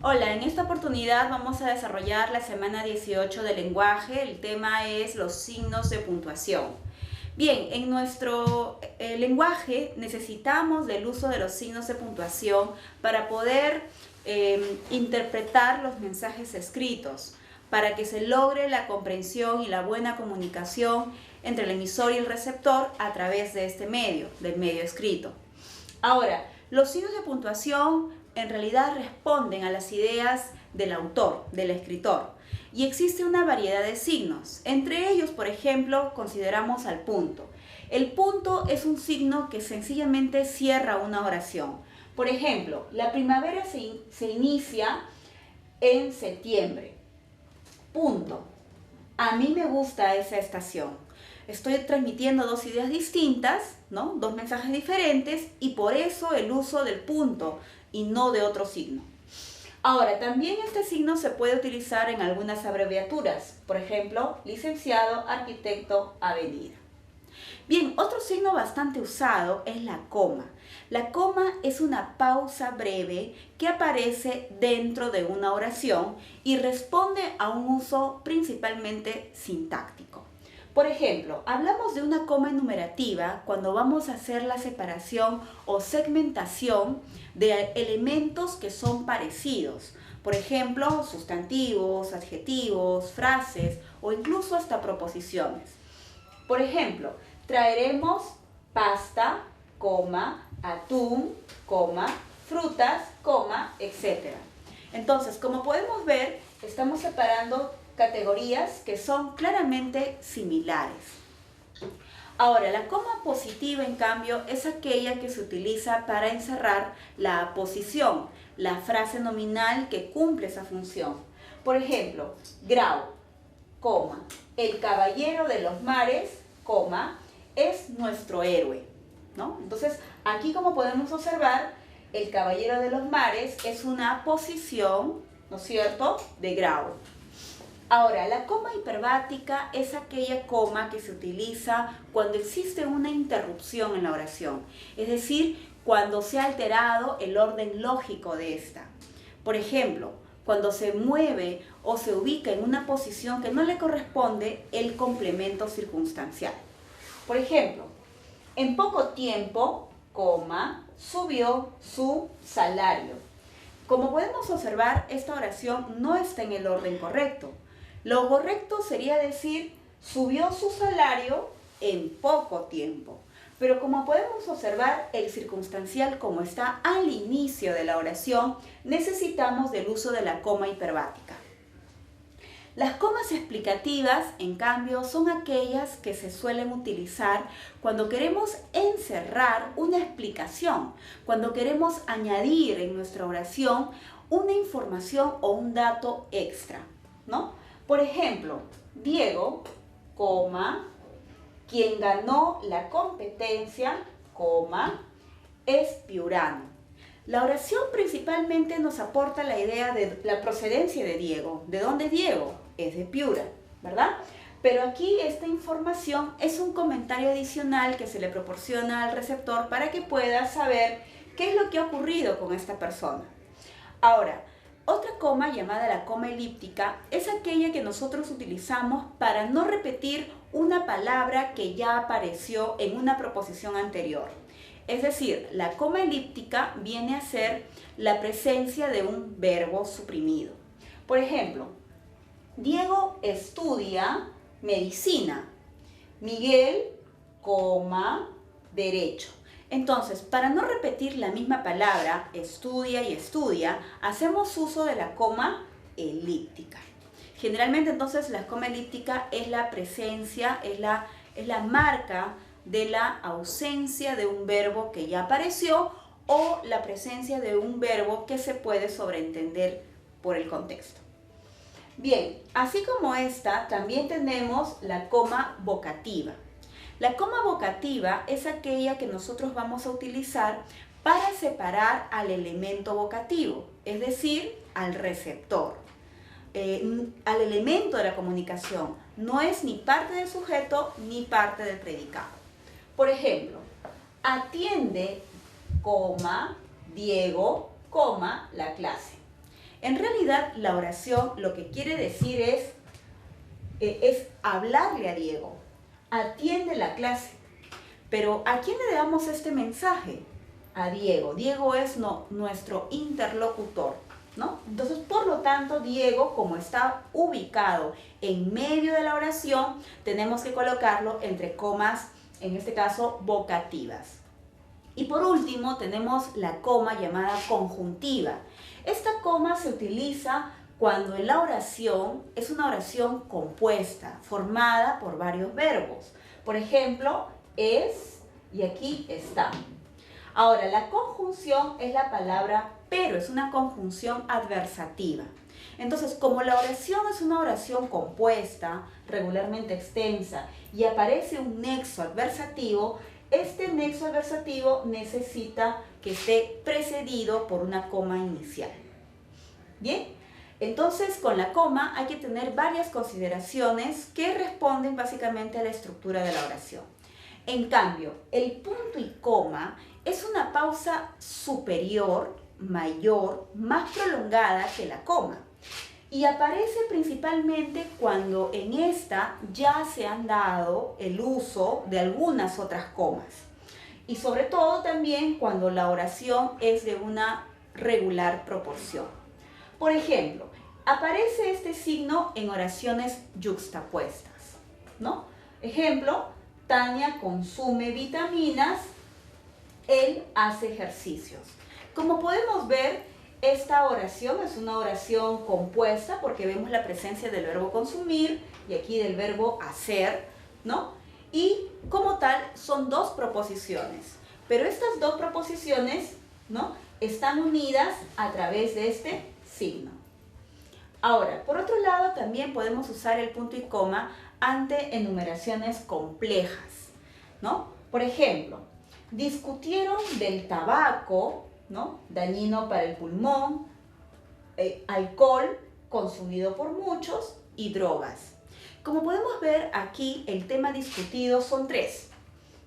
Hola, en esta oportunidad vamos a desarrollar la semana 18 del lenguaje. El tema es los signos de puntuación. Bien, en nuestro lenguaje necesitamos del uso de los signos de puntuación para poder interpretar los mensajes escritos, para que se logre la comprensión y la buena comunicación entre el emisor y el receptor a través de este medio, del medio escrito. Ahora, los signos de puntuación en realidad responden a las ideas del autor, del escritor, y existe una variedad de signos. Entre ellos, por ejemplo, consideramos al punto. El punto es un signo que sencillamente cierra una oración. Por ejemplo, la primavera se inicia en septiembre. Punto. A mí me gusta esa estación. Estoy transmitiendo dos ideas distintas, ¿no? Dos mensajes diferentes, y por eso el uso del punto y no de otro signo. Ahora, también este signo se puede utilizar en algunas abreviaturas. Por ejemplo, licenciado, arquitecto, avenida. Bien, otro signo bastante usado es la coma. La coma es una pausa breve que aparece dentro de una oración y responde a un uso principalmente sintáctico. Por ejemplo, hablamos de una coma enumerativa cuando vamos a hacer la separación o segmentación de elementos que son parecidos. Por ejemplo, sustantivos, adjetivos, frases o incluso hasta proposiciones. Por ejemplo, traeremos pasta, coma, atún, coma, frutas, coma, etc. Entonces, como podemos ver, estamos separando categorías que son claramente similares. Ahora, la coma positiva, en cambio, es aquella que se utiliza para encerrar la aposición, la frase nominal que cumple esa función. Por ejemplo, Grau, coma, el caballero de los mares, coma, es nuestro héroe, ¿no? Entonces, aquí como podemos observar, el caballero de los mares es una posición, ¿no es cierto?, de Grau. Ahora, la coma hiperbática es aquella coma que se utiliza cuando existe una interrupción en la oración, es decir, cuando se ha alterado el orden lógico de esta. Por ejemplo, cuando se mueve o se ubica en una posición que no le corresponde el complemento circunstancial. Por ejemplo, en poco tiempo, coma, subió su salario. Como podemos observar, esta oración no está en el orden correcto. Lo correcto sería decir, subió su salario en poco tiempo. Pero como podemos observar, el circunstancial, como está al inicio de la oración, necesitamos del uso de la coma hiperbática. Las comas explicativas, en cambio, son aquellas que se suelen utilizar cuando queremos encerrar una explicación, cuando queremos añadir en nuestra oración una información o un dato extra, ¿no? Por ejemplo, Diego, coma, quien ganó la competencia, coma, es piurano. La oración principalmente nos aporta la idea de la procedencia de Diego. ¿De dónde es Diego? Es de Piura, ¿verdad? Pero aquí esta información es un comentario adicional que se le proporciona al receptor para que pueda saber qué es lo que ha ocurrido con esta persona. Ahora, otra coma llamada la coma elíptica es aquella que nosotros utilizamos para no repetir una palabra que ya apareció en una proposición anterior. Es decir, la coma elíptica viene a ser la presencia de un verbo suprimido. Por ejemplo, Diego estudia medicina. Miguel, coma, derecho. Entonces, para no repetir la misma palabra, estudia y estudia, hacemos uso de la coma elíptica. Generalmente, entonces, la coma elíptica es la presencia, es la marca de la ausencia de un verbo que ya apareció o la presencia de un verbo que se puede sobreentender por el contexto. Bien, así como esta, también tenemos la coma vocativa. La coma vocativa es aquella que nosotros vamos a utilizar para separar al elemento vocativo, es decir, al receptor, al elemento de la comunicación. No es ni parte del sujeto ni parte del predicado. Por ejemplo, atiende, coma, Diego, coma, la clase. En realidad, la oración lo que quiere decir es hablarle a Diego. Atiende la clase. Pero ¿a quién le damos este mensaje? A Diego. Diego es nuestro interlocutor, ¿no? Entonces, por lo tanto, Diego, como está ubicado en medio de la oración, tenemos que colocarlo entre comas, en este caso, vocativas. Y por último, tenemos la coma llamada conjuntiva. Esta coma se utiliza cuando en la oración es una oración compuesta, formada por varios verbos. Por ejemplo, es y aquí está. Ahora, la conjunción es la palabra pero, es una conjunción adversativa. Entonces, como la oración es una oración compuesta, regularmente extensa, y aparece un nexo adversativo, este nexo adversativo necesita que esté precedido por una coma inicial. Bien, entonces con la coma hay que tener varias consideraciones que responden básicamente a la estructura de la oración. En cambio, el punto y coma es una pausa superior, mayor, más prolongada que la coma. Y aparece principalmente cuando en esta ya se han dado el uso de algunas otras comas. Y sobre todo también cuando la oración es de una regular proporción. Por ejemplo, aparece este signo en oraciones yuxtapuestas, ¿no? Ejemplo, Tania consume vitaminas, él hace ejercicios. Como podemos ver, esta oración es una oración compuesta porque vemos la presencia del verbo consumir y aquí del verbo hacer, ¿no? Y como tal son dos proposiciones, pero estas dos proposiciones, ¿no?, están unidas a través de este signo. Ahora, por otro lado, también podemos usar el punto y coma ante enumeraciones complejas, ¿no? Por ejemplo, discutieron del tabaco, ¿no?, dañino para el pulmón, alcohol consumido por muchos y drogas. Como podemos ver aquí, el tema discutido son tres: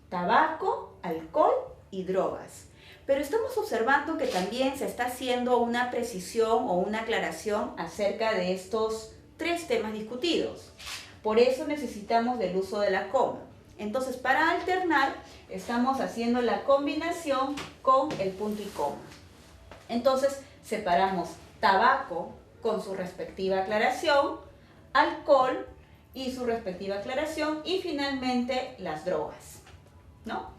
tabaco, alcohol y drogas. Pero estamos observando que también se está haciendo una precisión o una aclaración acerca de estos tres temas discutidos. Por eso necesitamos del uso de la coma. Entonces, para alternar, estamos haciendo la combinación con el punto y coma. Entonces, separamos tabaco con su respectiva aclaración, alcohol y su respectiva aclaración, y finalmente las drogas, ¿no?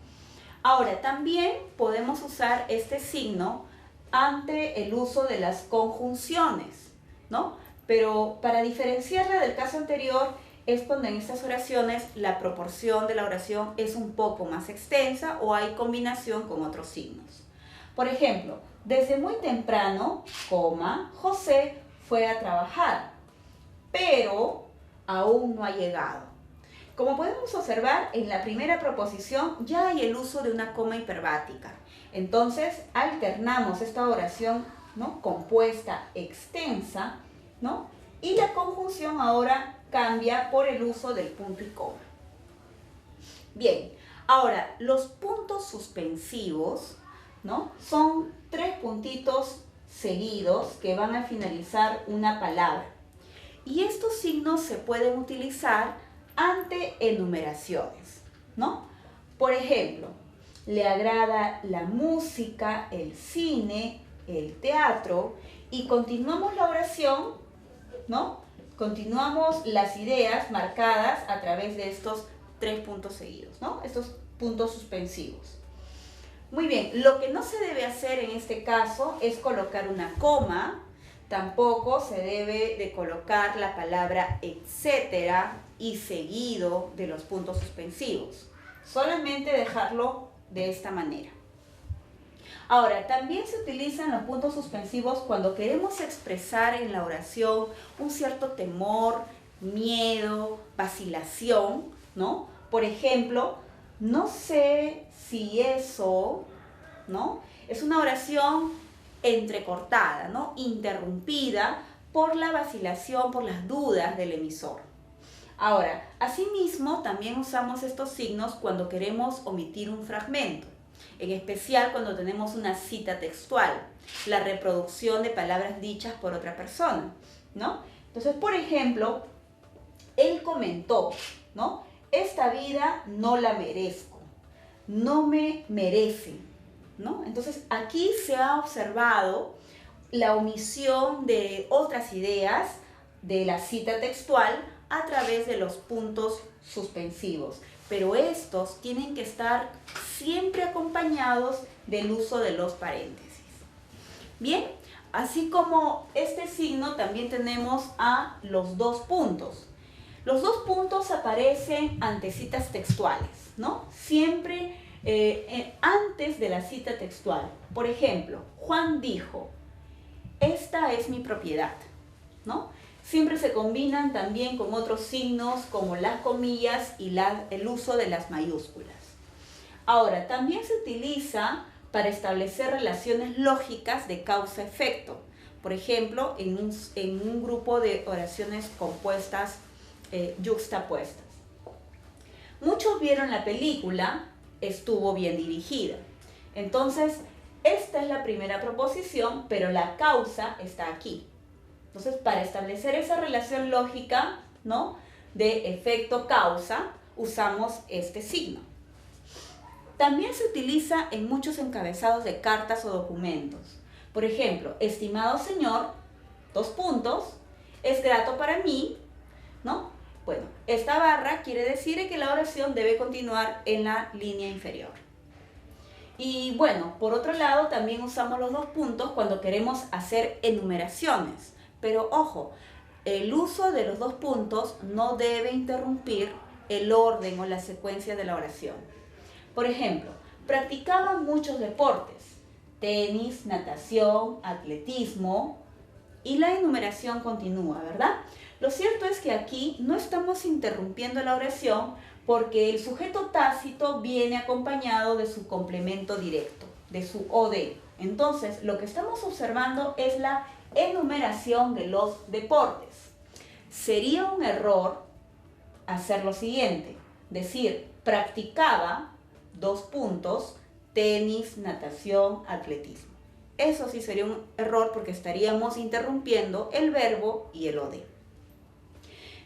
Ahora, también podemos usar este signo ante el uso de las conjunciones, ¿no? Pero para diferenciarla del caso anterior es cuando en estas oraciones la proporción de la oración es un poco más extensa o hay combinación con otros signos. Por ejemplo, desde muy temprano, José fue a trabajar, pero aún no ha llegado. Como podemos observar, en la primera proposición ya hay el uso de una coma hiperbática. Entonces, alternamos esta oración, ¿no?, compuesta, extensa, ¿no?, y la conjunción ahora cambia por el uso del punto y coma. Bien, ahora, los puntos suspensivos, ¿no?, son tres puntitos seguidos que van a finalizar una palabra. Y estos signos se pueden utilizar ante enumeraciones, ¿no? Por ejemplo, le agrada la música, el cine, el teatro, y continuamos la oración, ¿no? Continuamos las ideas marcadas a través de estos tres puntos seguidos, ¿no?, estos puntos suspensivos. Muy bien, lo que no se debe hacer en este caso es colocar una coma. Tampoco se debe de colocar la palabra etcétera y seguido de los puntos suspensivos. Solamente dejarlo de esta manera. Ahora, también se utilizan los puntos suspensivos cuando queremos expresar en la oración un cierto temor, miedo, vacilación, ¿no? Por ejemplo, no sé si eso, ¿no?, es una oración entrecortada, ¿no?, interrumpida por la vacilación, por las dudas del emisor. Ahora, asimismo, también usamos estos signos cuando queremos omitir un fragmento. en especial cuando tenemos una cita textual, la reproducción de palabras dichas por otra persona, ¿no? Entonces, por ejemplo, él comentó, ¿no? Esta vida no la merezco, no me merece, ¿no? Entonces, aquí se ha observado la omisión de otras ideas de la cita textual a través de los puntos suspensivos, pero estos tienen que estar siempre acompañados del uso de los paréntesis. Bien, así como este signo también tenemos a los dos puntos. Los dos puntos aparecen ante citas textuales, ¿no? Siempre antes de la cita textual. Por ejemplo, Juan dijo, esta es mi propiedad, ¿no? Siempre se combinan también con otros signos como las comillas y el uso de las mayúsculas. Ahora, también se utiliza para establecer relaciones lógicas de causa-efecto. Por ejemplo, en un grupo de oraciones compuestas yuxtapuestas. Muchos vieron la película, estuvo bien dirigida. Entonces, esta es la primera proposición, pero la causa está aquí. Entonces, para establecer esa relación lógica, ¿no?, de efecto-causa, usamos este signo. También se utiliza en muchos encabezados de cartas o documentos. Por ejemplo, estimado señor, dos puntos, es grato para mí, ¿no? Bueno, esta barra quiere decir que la oración debe continuar en la línea inferior. Y bueno, por otro lado, también usamos los dos puntos cuando queremos hacer enumeraciones. Pero ojo, el uso de los dos puntos no debe interrumpir el orden o la secuencia de la oración. Por ejemplo, practicaba muchos deportes, tenis, natación, atletismo, y la enumeración continúa, ¿verdad? Lo cierto es que aquí no estamos interrumpiendo la oración porque el sujeto tácito viene acompañado de su complemento directo, de su OD. Entonces, lo que estamos observando es la enumeración de los deportes. Sería un error hacer lo siguiente, decir, practicaba, dos puntos, tenis, natación, atletismo. Eso sí sería un error porque estaríamos interrumpiendo el verbo y el OD.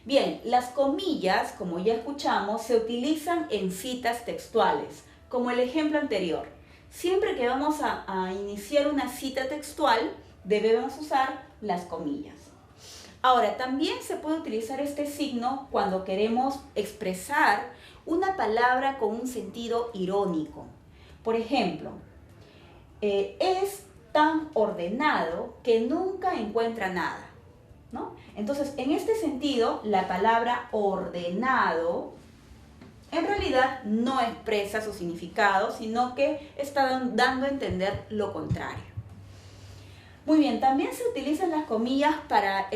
Bien, las comillas, como ya escuchamos, se utilizan en citas textuales, como el ejemplo anterior. Siempre que vamos a iniciar una cita textual, debemos usar las comillas. Ahora, también se puede utilizar este signo cuando queremos expresar una palabra con un sentido irónico. Por ejemplo, es tan ordenado que nunca encuentra nada, ¿no? Entonces, en este sentido, la palabra ordenado en realidad no expresa su significado, sino que está dando a entender lo contrario. Muy bien, también se utilizan las comillas para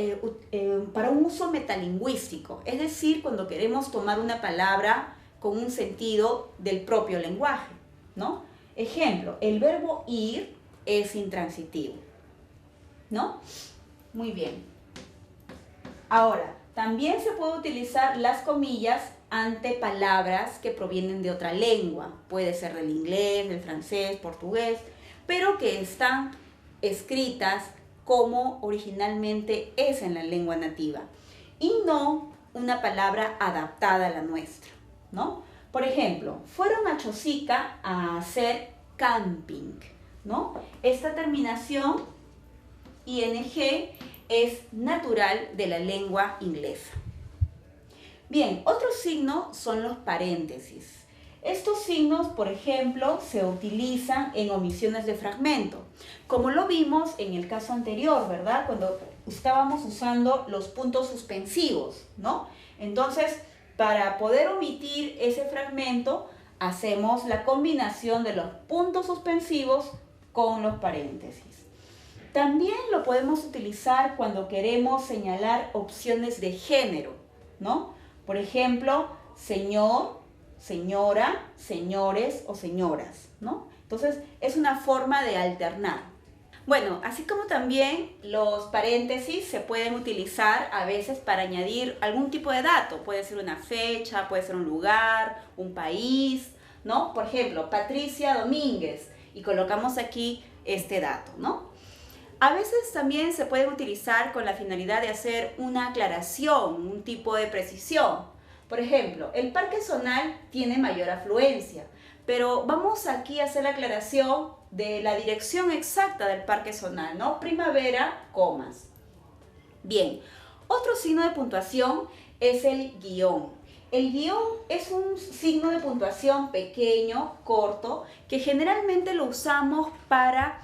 un uso metalingüístico, es decir, cuando queremos tomar una palabra con un sentido del propio lenguaje, ¿no? Ejemplo, el verbo ir es intransitivo, ¿no? Muy bien. Ahora, también se puede utilizar las comillas ante palabras que provienen de otra lengua. Puede ser del inglés, del francés, portugués, pero que están escritas como originalmente es en la lengua nativa y no una palabra adaptada a la nuestra, ¿no? Por ejemplo, fueron a Chosica a hacer camping, ¿no? Esta terminación ing es natural de la lengua inglesa. Bien, otro signo son los paréntesis. Estos signos, por ejemplo, se utilizan en omisiones de fragmento, como lo vimos en el caso anterior, ¿verdad? Cuando estábamos usando los puntos suspensivos, ¿no? Entonces, para poder omitir ese fragmento, hacemos la combinación de los puntos suspensivos con los paréntesis. También lo podemos utilizar cuando queremos señalar opciones de género, ¿no? Por ejemplo, señor, señora, señores o señoras, ¿no? Entonces, es una forma de alternar. Bueno, así como también los paréntesis se pueden utilizar a veces para añadir algún tipo de dato. Puede ser una fecha, puede ser un lugar, un país, ¿no? Por ejemplo, Patricia Domínguez, y colocamos aquí este dato, ¿no? A veces también se puede utilizar con la finalidad de hacer una aclaración, un tipo de precisión. Por ejemplo, el Parque Zonal tiene mayor afluencia, pero vamos aquí a hacer la aclaración de la dirección exacta del Parque Zonal, ¿no? Primavera, comas. Bien, otro signo de puntuación es el guión. El guión es un signo de puntuación pequeño, corto, que generalmente lo usamos para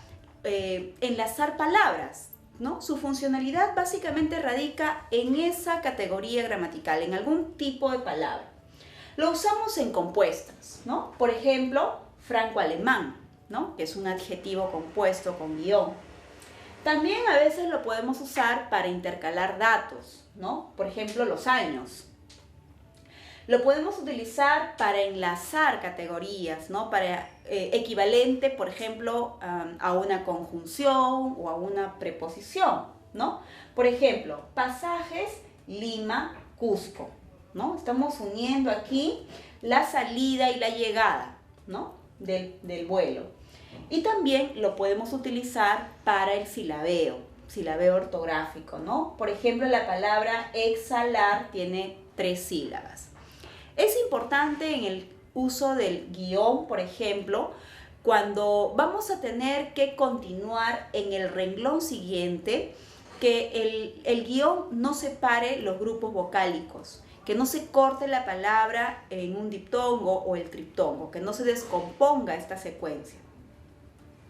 enlazar palabras, ¿no? Su funcionalidad básicamente radica en esa categoría gramatical, en algún tipo de palabra. Lo usamos en compuestas, ¿no? Por ejemplo, franco-alemán, ¿no? Que es un adjetivo compuesto con guión. También a veces lo podemos usar para intercalar datos, ¿no? Por ejemplo, los años. Lo podemos utilizar para enlazar categorías, ¿no? Para equivalente, por ejemplo, a una conjunción o a una preposición, ¿no? Por ejemplo, pasajes Lima, Cusco, ¿no? Estamos uniendo aquí la salida y la llegada, ¿no? del vuelo. Y también lo podemos utilizar para el silabeo ortográfico, ¿no? Por ejemplo, la palabra exhalar tiene 3 sílabas. Es importante en el uso del guión, por ejemplo, cuando vamos a tener que continuar en el renglón siguiente, que el guión no separe los grupos vocálicos, que no se corte la palabra en un diptongo o el triptongo, que no se descomponga esta secuencia.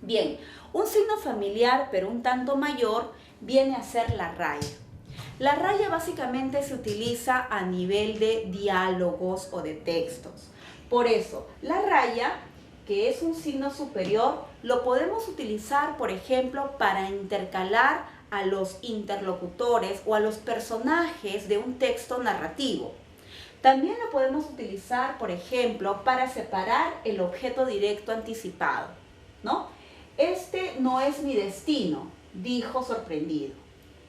Bien, un signo familiar pero un tanto mayor viene a ser la raya. La raya básicamente se utiliza a nivel de diálogos o de textos. Por eso, la raya, que es un signo superior, lo podemos utilizar, por ejemplo, para intercalar a los interlocutores o a los personajes de un texto narrativo. También lo podemos utilizar, por ejemplo, para separar el objeto directo anticipado, ¿no? Este no es mi destino, dijo sorprendido,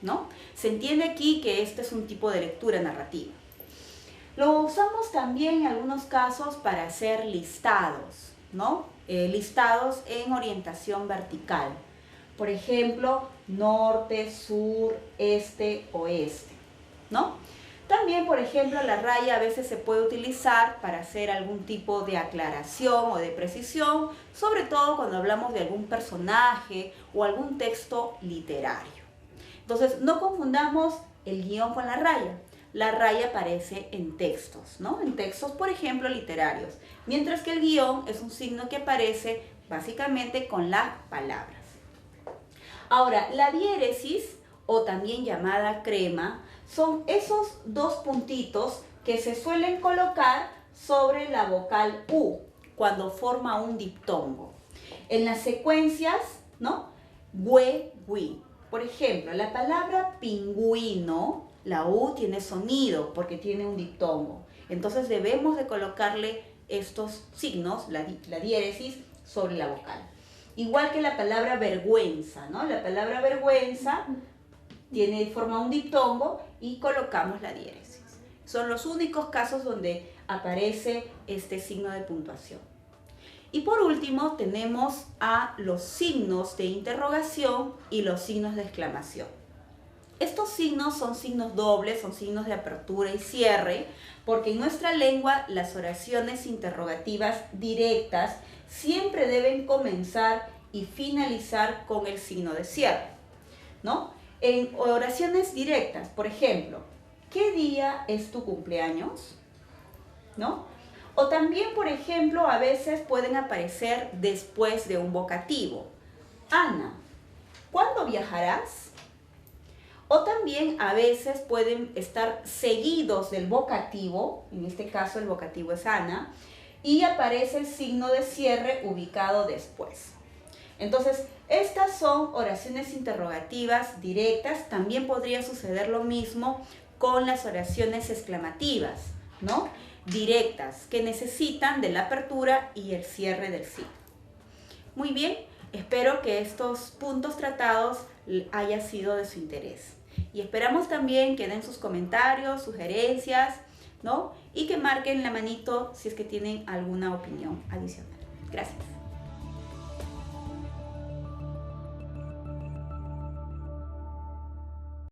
¿no? Se entiende aquí que este es un tipo de lectura narrativa. Lo usamos también en algunos casos para hacer listados, ¿no? Listados en orientación vertical. Por ejemplo, norte, sur, este, oeste, ¿no? También, por ejemplo, la raya a veces se puede utilizar para hacer algún tipo de aclaración o de precisión, sobre todo cuando hablamos de algún personaje o algún texto literario. Entonces, no confundamos el guión con la raya. La raya aparece en textos, ¿no? En textos, por ejemplo, literarios, mientras que el guión es un signo que aparece básicamente con las palabras. Ahora, la diéresis, o también llamada crema, son esos 2 puntitos que se suelen colocar sobre la vocal U cuando forma un diptongo. En las secuencias, ¿no? Hue, wi. Por ejemplo, la palabra pingüino, la U tiene sonido porque tiene un diptongo. Entonces debemos de colocarle estos signos, la diéresis, sobre la vocal. Igual que la palabra vergüenza, ¿no? La palabra vergüenza forma un diptongo y colocamos la diéresis. Son los únicos casos donde aparece este signo de puntuación. Y por último tenemos a los signos de interrogación y los signos de exclamación. Estos signos son signos dobles, son signos de apertura y cierre, porque en nuestra lengua las oraciones interrogativas directas siempre deben comenzar y finalizar con el signo de cierre, ¿no? En oraciones directas, por ejemplo, ¿qué día es tu cumpleaños? ¿No? O también, por ejemplo, a veces pueden aparecer después de un vocativo. Ana, ¿cuándo viajarás? O también a veces pueden estar seguidos del vocativo, en este caso el vocativo es Ana, y aparece el signo de cierre ubicado después. Entonces, estas son oraciones interrogativas directas. También podría suceder lo mismo con las oraciones exclamativas, ¿no? Directas, que necesitan de la apertura y el cierre del signo. Muy bien, espero que estos puntos tratados hayan sido de su interés. Y esperamos también que den sus comentarios, sugerencias, ¿no? Y que marquen la manito si es que tienen alguna opinión adicional. Gracias.